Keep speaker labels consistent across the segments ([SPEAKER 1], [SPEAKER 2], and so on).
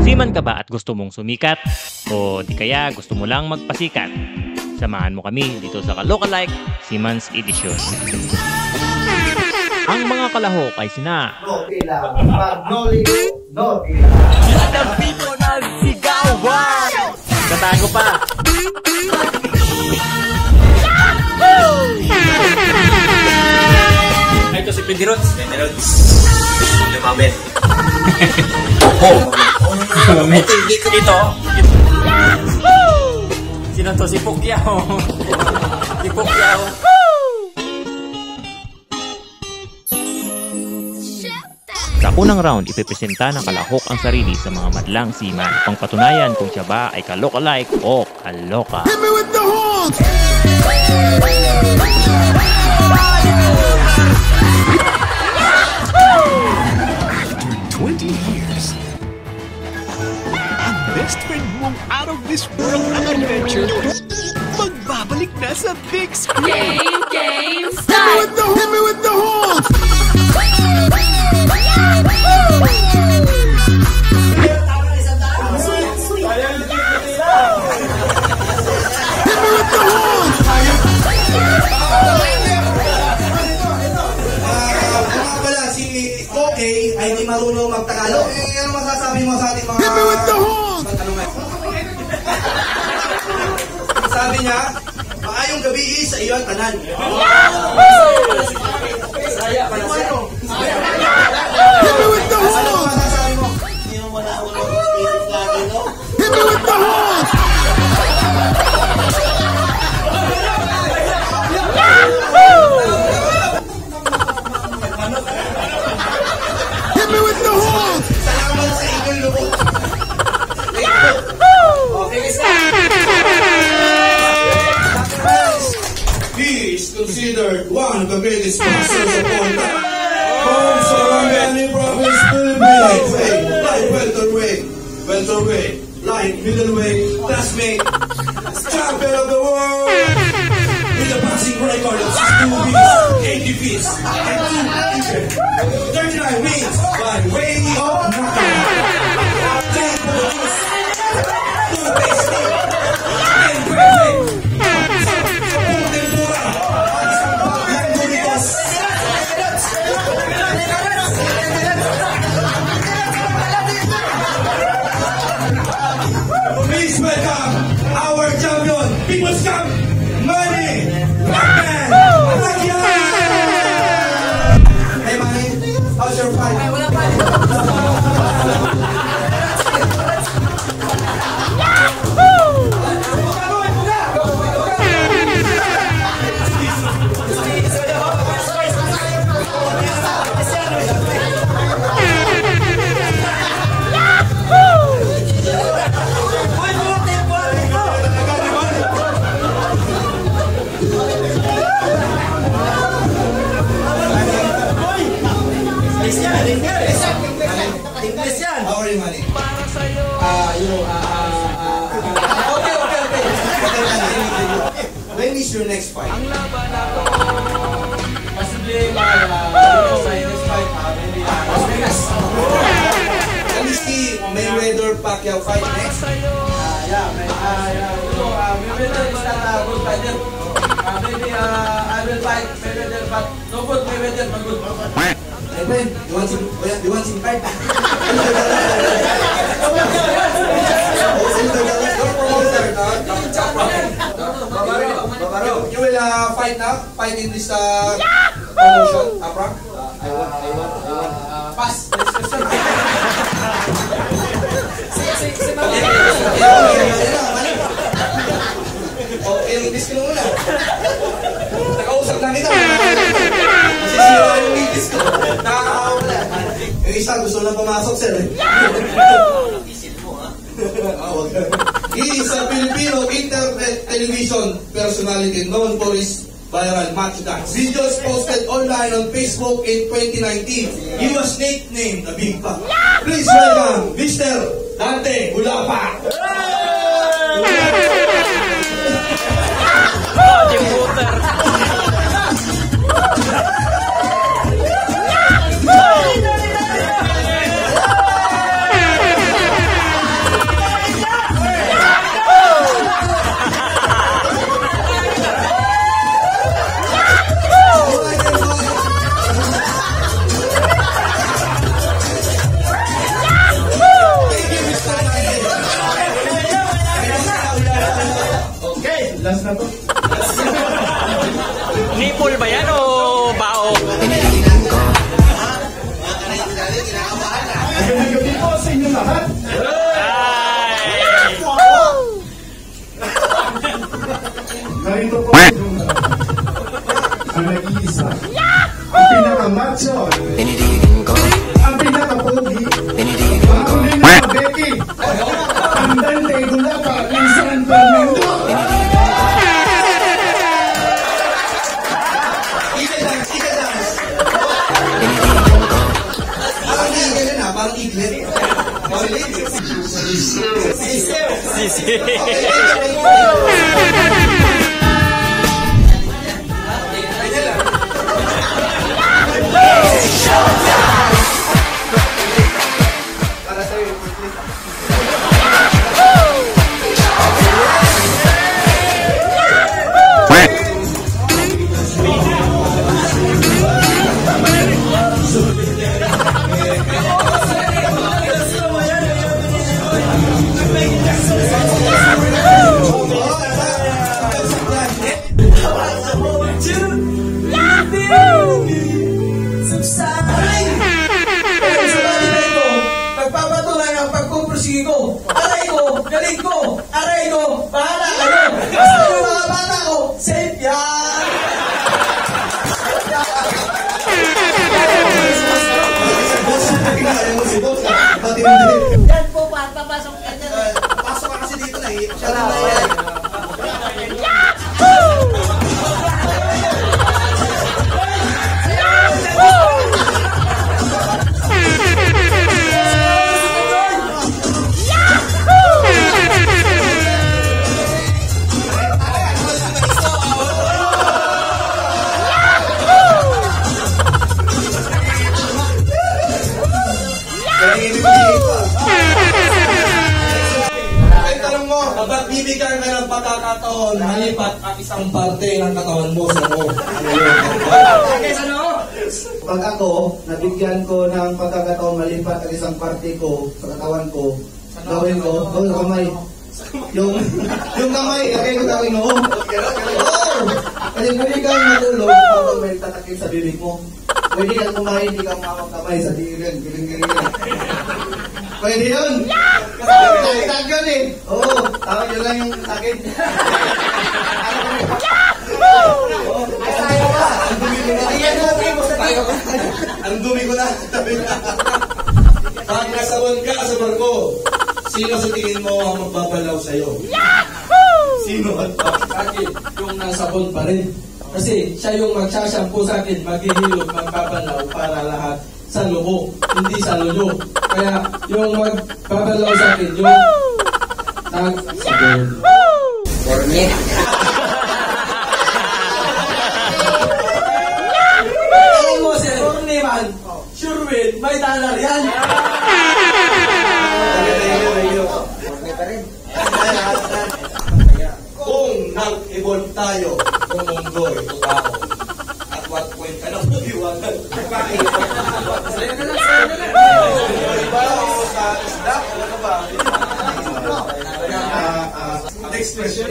[SPEAKER 1] Seaman ka ba at gusto mong sumikat? O di kaya gusto mo lang magpasikat? Samahan mo kami dito sa Kalokalike Seaman's Edition. Ang mga kalahok ay sina Katago pa.
[SPEAKER 2] Ito si Pendirots. Lumamit. Ito. Sino to? Si Pukyaw. Si Pukyaw.
[SPEAKER 1] Sa unang round, ipipresenta ng kalahok ang sarili sa mga madlang seaman upang patunayan kung siya ba ay kalokalike o kaloka.
[SPEAKER 3] Hit me with the horns!
[SPEAKER 4] 20 years. Ang best friend mong out of this world adventure magbabalik na sa big screen.
[SPEAKER 5] Game, start!
[SPEAKER 3] Hit me with the horns!
[SPEAKER 6] Okay, ay hindi marunong magtagalog. Ano masasabi mo sa ating mga...
[SPEAKER 3] Hit me with the horns!
[SPEAKER 6] Sabi niya, maayong gabi sa iyo ang tanan. Saya pala siya.
[SPEAKER 3] Hit me with the horns!
[SPEAKER 6] Ano masasabi mo? Hindi mo wala ulo spirit lagi, no?
[SPEAKER 3] Hit me with the horns! Hit me with the horns!
[SPEAKER 6] Salamat sa inyong lubog. Okay, he is considered one of the greatest masters of all time. From Sarangani Province, Philippines. Light welterweight, light middleweight, classmate, champion of the world. With a passing record of 62 beats, 80 beats, and 39 wins by way of knockout. 10 points, 2 tasting, 10 perfect. Please welcome our champion, People's Cup, Manny Pacquiao! Hey Manny, how's your fight? Wala pa. How are you, Manny? Okay. When is your next fight? Possibly next fight, maybe Las Vegas. Can we see Mayweather Pacquiao fight next? Mayweather is not a good fighter. Maybe I will fight Mayweather, but no good Mayweather, but good. Hey Ben, you want some fight? You will fight now? Fight in this promotion, Apra? I want. Pass. English ko muna. Nakausap lang kita. Masisira yung English ko. Nakakawala. Yung isa gusto lang pumasok, sir. Isip mo, ha? He is a Filipino internet television personality known for his viral match dance. Videos posted online on Facebook in 2019. He was nicknamed the Big Pac. Please welcome Mr. Dante Hulapa.
[SPEAKER 7] Magandang gabi po sa inyo lahat. Narito po yung ang nag-iisa. Ang pinaka-macho. Ang pinaka-pogi. Ang kunin na Becky. Ang Dante Gulapa ng San Fernando.
[SPEAKER 6] Parang iglet. Sige ko, aray ko, galing ko, aray ko, bahala kayo. Basta yung mga bata ko, safe yan!
[SPEAKER 8] Yan po, papasok ka dyan.
[SPEAKER 6] Pasok ka kasi dito na eh. Siya lang na yan. Ay, tanong mo, kapag bibigyan ka ng pagkakataon, malipat ang isang parte ng katawan mo sa mo.
[SPEAKER 9] Pag ako, nabigyan ko ng pagkakataon malipat ang isang parte ko sa katawan ko, gawin ko, yung kamay. Yung kamay, kaya ko gawin mo. Oo! Kasi pwede kang matulog habang may tatakip sa bibig mo. Pwede kang kumain, hindi kang kamay sa dirin. Giling-giling. Pwede yun! Tag yun eh! Oo, tawag yun lang yung akin.
[SPEAKER 6] Ang dumi ko na. Pag nasabon ka sa barko, sino sa tingin mo ang magbabalaw sa'yo? Sino at bakit?
[SPEAKER 10] Yung nasabon pa rin. Kasi siya yung magsashampo sa akin, maghihilot, magbabalaw para lahat sa loob, hindi sa lulo. Kaya yung magbabalaw sa akin, yung nagsabon.
[SPEAKER 9] Corny.
[SPEAKER 10] Alam mo, sir, corny man, sure will, may dollar yan.
[SPEAKER 9] Corny pa rin.
[SPEAKER 6] Kung nag-evolve tayo, kung munggoy, o tao, at what point ka na mag-iwanan? Bakit?
[SPEAKER 7] Next question.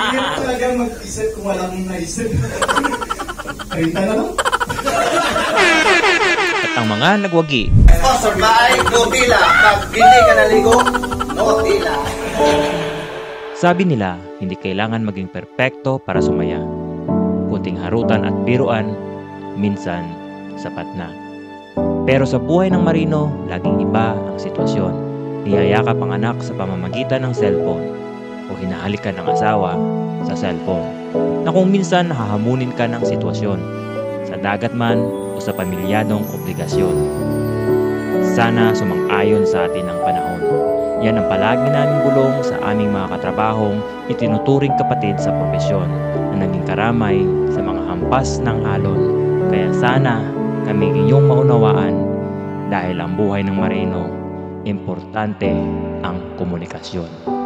[SPEAKER 7] Ngayon talagang mag-isip kung walang naisip. Karita na lang.
[SPEAKER 1] At ang mga nagwagi,
[SPEAKER 9] Sponsor by Nobila. Pag hindi ka naligo, Nobila.
[SPEAKER 1] sabi nila hindi kailangan maging perpekto para sumaya. Kunting harutan at biruan, minsan sapat na. Pero sa buhay ng marino, laging iba ang sitwasyon. Niyayakap ang anak sa pamamagitan ng cellphone o hinahalikan ng asawa sa cellphone na kung minsan nahahamunin ka ng sitwasyon sa dagat man o sa pamilyadong obligasyon. Sana sumang-ayon sa atin ang panahon. Yan ang palagi naming bulong sa aming mga katrabahong itinuturing kapatid sa propesyon na naging karamay sa mga hampas ng alon. Kaya sana kami inyong maunawaan dahil ang buhay ng marino, importante ang komunikasyon.